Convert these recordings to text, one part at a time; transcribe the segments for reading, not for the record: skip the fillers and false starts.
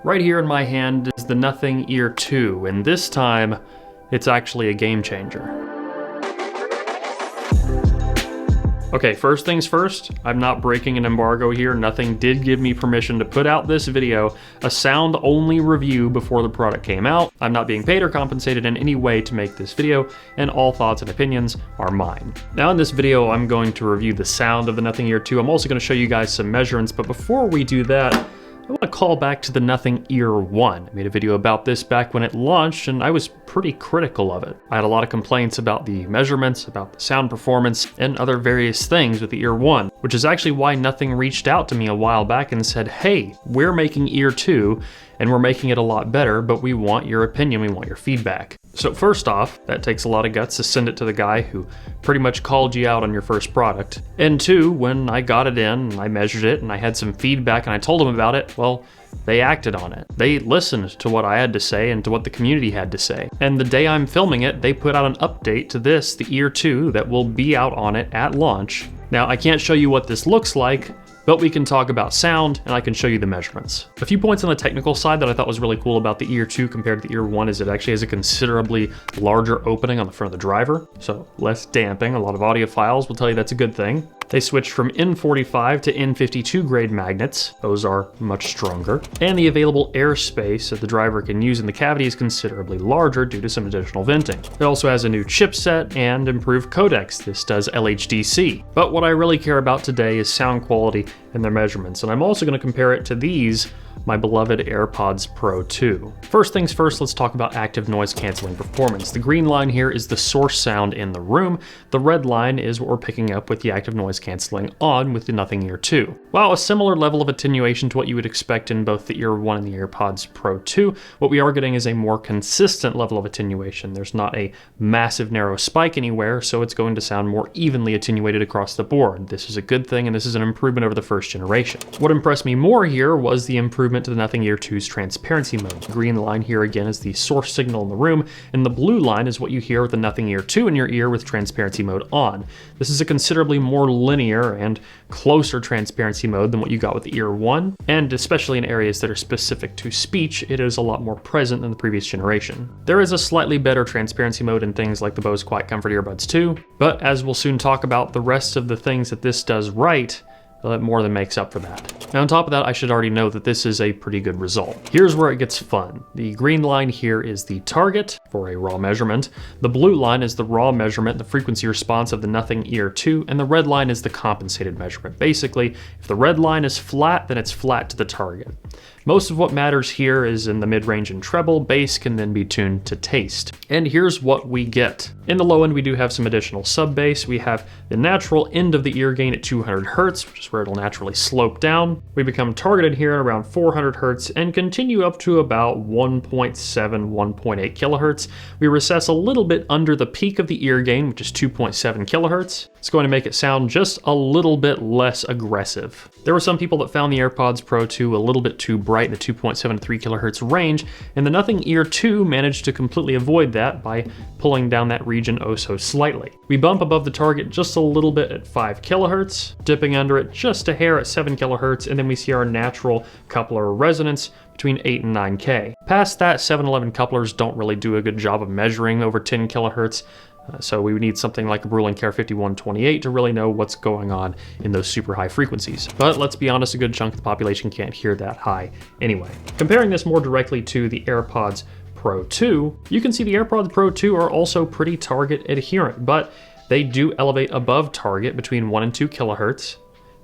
Right here in my hand is the Nothing Ear 2, and this time, it's actually a game changer. Okay, first things first, I'm not breaking an embargo here. Nothing did give me permission to put out this video, a sound-only review before the product came out. I'm not being paid or compensated in any way to make this video, and all thoughts and opinions are mine. Now in this video, I'm going to review the sound of the Nothing Ear 2. I'm also going to show you guys some measurements, but before we do that, I want to call back to the Nothing Ear 1. I made a video about this back when it launched, and I was pretty critical of it. I had a lot of complaints about the measurements, about the sound performance, and other various things with the Ear 1, which is actually why Nothing reached out to me a while back and said, hey, we're making Ear 2, and we're making it a lot better, but we want your opinion, we want your feedback. So first off, that takes a lot of guts to send it to the guy who pretty much called you out on your first product. And two, when I got it in, and I measured it, and I had some feedback, and I told them about it, well, they acted on it. They listened to what I had to say and to what the community had to say. And the day I'm filming it, they put out an update to this, the Ear 2, that will be out on it at launch. Now, I can't show you what this looks like, but we can talk about sound and I can show you the measurements. A few points on the technical side that I thought was really cool about the Ear 2 compared to the Ear 1 is it actually has a considerably larger opening on the front of the driver, so less damping. A lot of audiophiles will tell you that's a good thing. They switched from N45 to N52 grade magnets. Those are much stronger. And the available airspace that the driver can use in the cavity is considerably larger due to some additional venting. It also has a new chipset and improved codecs. This does LHDC. But what I really care about today is sound quality and their measurements. And I'm also going to compare it to these, my beloved AirPods Pro 2. First things first, let's talk about active noise canceling performance. The green line here is the source sound in the room. The red line is what we're picking up with the active noise canceling on with the Nothing Ear 2. While a similar level of attenuation to what you would expect in both the Ear 1 and the AirPods Pro 2, what we are getting is a more consistent level of attenuation. There's not a massive narrow spike anywhere, so it's going to sound more evenly attenuated across the board. This is a good thing, and this is an improvement over the first generation. What impressed me more here was the improvement to the Nothing Ear 2's transparency mode. The green line here again is the source signal in the room, and the blue line is what you hear with the Nothing Ear 2 in your ear with transparency mode on. This is a considerably more linear and closer transparency mode than what you got with the Ear 1, and especially in areas that are specific to speech, it is a lot more present than the previous generation. There is a slightly better transparency mode in things like the Bose Quiet Comfort Earbuds 2, but as we'll soon talk about the rest of the things that this does right, that more than makes up for that. Now on top of that, I should already know that this is a pretty good result. Here's where it gets fun. The green line here is the target for a raw measurement. The blue line is the raw measurement, the frequency response of the Nothing Ear 2, and the red line is the compensated measurement. Basically, if the red line is flat, then it's flat to the target. Most of what matters here is in the mid-range and treble. Bass can then be tuned to taste. And here's what we get. In the low end, we do have some additional sub-bass. We have the natural end of the ear gain at 200 Hertz, which is where it'll naturally slope down. We become targeted here at around 400 Hertz and continue up to about 1.7, 1.8 kilohertz. We recess a little bit under the peak of the ear gain, which is 2.7 kilohertz. It's going to make it sound just a little bit less aggressive. There were some people that found the AirPods Pro 2 a little bit too bright in the 2.73 kilohertz range, and the Nothing Ear 2 managed to completely avoid that by pulling down that region oh so slightly. We bump above the target just a little bit at 5 kilohertz, dipping under it just a hair at 7 kilohertz, and then we see our natural coupler resonance between 8 and 9K. Past that, 711 couplers don't really do a good job of measuring over 10 kilohertz, so we would need something like a Brüel & Kjær 5128 to really know what's going on in those super high frequencies. But let's be honest, a good chunk of the population can't hear that high anyway. Comparing this more directly to the AirPods Pro 2, you can see the AirPods Pro 2 are also pretty target adherent, but they do elevate above target between 1 and 2 kilohertz.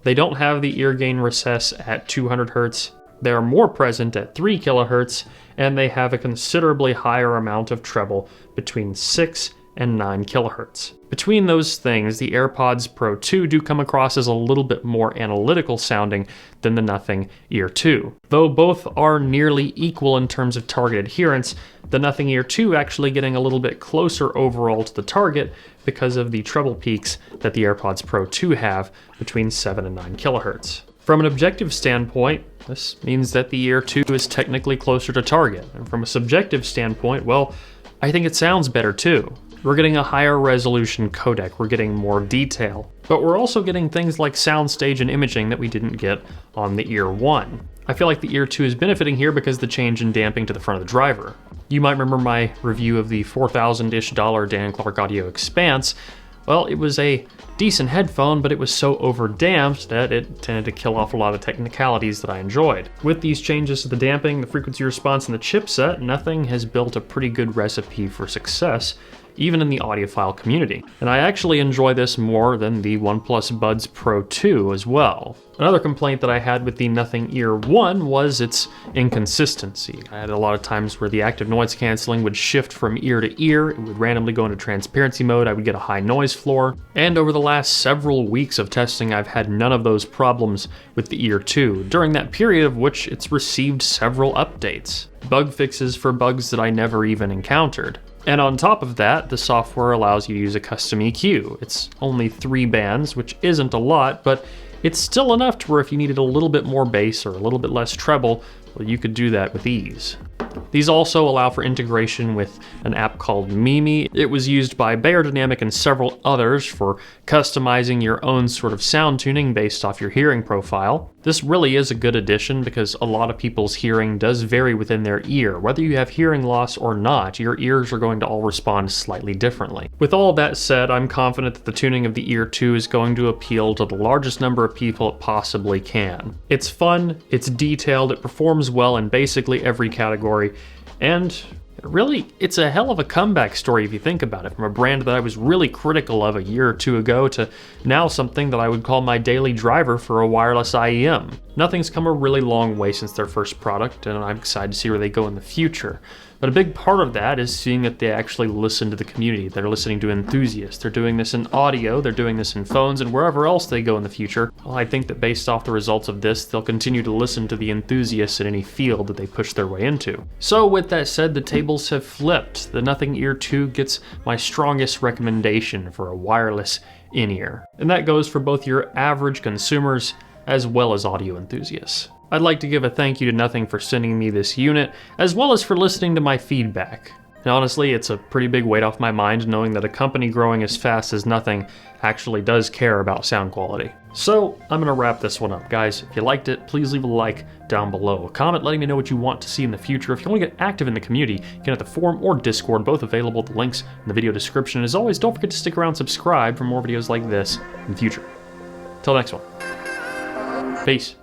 They don't have the ear gain recess at 200 hertz. They are more present at 3 kilohertz, and they have a considerably higher amount of treble between 6 and 9 kilohertz. Between those things, the AirPods Pro 2 do come across as a little bit more analytical sounding than the Nothing Ear 2. Though both are nearly equal in terms of target adherence, the Nothing Ear 2 actually getting a little bit closer overall to the target because of the treble peaks that the AirPods Pro 2 have between 7 and 9 kilohertz. From an objective standpoint, this means that the Ear 2 is technically closer to target. And from a subjective standpoint, well, I think it sounds better too. We're getting a higher resolution codec, we're getting more detail, but we're also getting things like soundstage and imaging that we didn't get on the Ear 1. I feel like the Ear 2 is benefiting here because of the change in damping to the front of the driver. You might remember my review of the $4,000-ish Dan Clark Audio Expanse. Well, it was a decent headphone, but it was so overdamped that it tended to kill off a lot of technicalities that I enjoyed. With these changes to the damping, the frequency response, and the chipset, Nothing has built a pretty good recipe for success, even in the audiophile community. And I actually enjoy this more than the OnePlus Buds Pro 2 as well. Another complaint that I had with the Nothing Ear 1 was its inconsistency. I had a lot of times where the active noise canceling would shift from ear to ear, it would randomly go into transparency mode, I would get a high noise floor, and over the last several weeks of testing I've had none of those problems with the Ear 2, during that period of which it's received several updates. Bug fixes for bugs that I never even encountered. And on top of that, the software allows you to use a custom EQ. It's only 3 bands, which isn't a lot, but it's still enough to where if you needed a little bit more bass or a little bit less treble, well, you could do that with ease. These also allow for integration with an app called Mimi. It was used by Beyerdynamic and several others for customizing your own sort of sound tuning based off your hearing profile. This really is a good addition because a lot of people's hearing does vary within their ear. Whether you have hearing loss or not, your ears are going to all respond slightly differently. With all that said, I'm confident that the tuning of the Ear 2 is going to appeal to the largest number of people it possibly can. It's fun, it's detailed, it performs well in basically every category, and really, it's a hell of a comeback story if you think about it, from a brand that I was really critical of a year or two ago to now something that I would call my daily driver for a wireless IEM. Nothing's come a really long way since their first product, and I'm excited to see where they go in the future. But a big part of that is seeing that they actually listen to the community. They're listening to enthusiasts. They're doing this in audio, they're doing this in phones, and wherever else they go in the future. Well, I think that based off the results of this, they'll continue to listen to the enthusiasts in any field that they push their way into. So with that said, the tables have flipped. The Nothing Ear 2 gets my strongest recommendation for a wireless in-ear. And that goes for both your average consumers as well as audio enthusiasts. I'd like to give a thank you to Nothing for sending me this unit, as well as for listening to my feedback. And honestly, it's a pretty big weight off my mind knowing that a company growing as fast as Nothing actually does care about sound quality. So I'm gonna wrap this one up. Guys, if you liked it, please leave a like down below. A comment letting me know what you want to see in the future. If you want to get active in the community, you can hit the forum or Discord, both available, the links in the video description. And as always, don't forget to stick around and subscribe for more videos like this in the future. Till next one. Peace.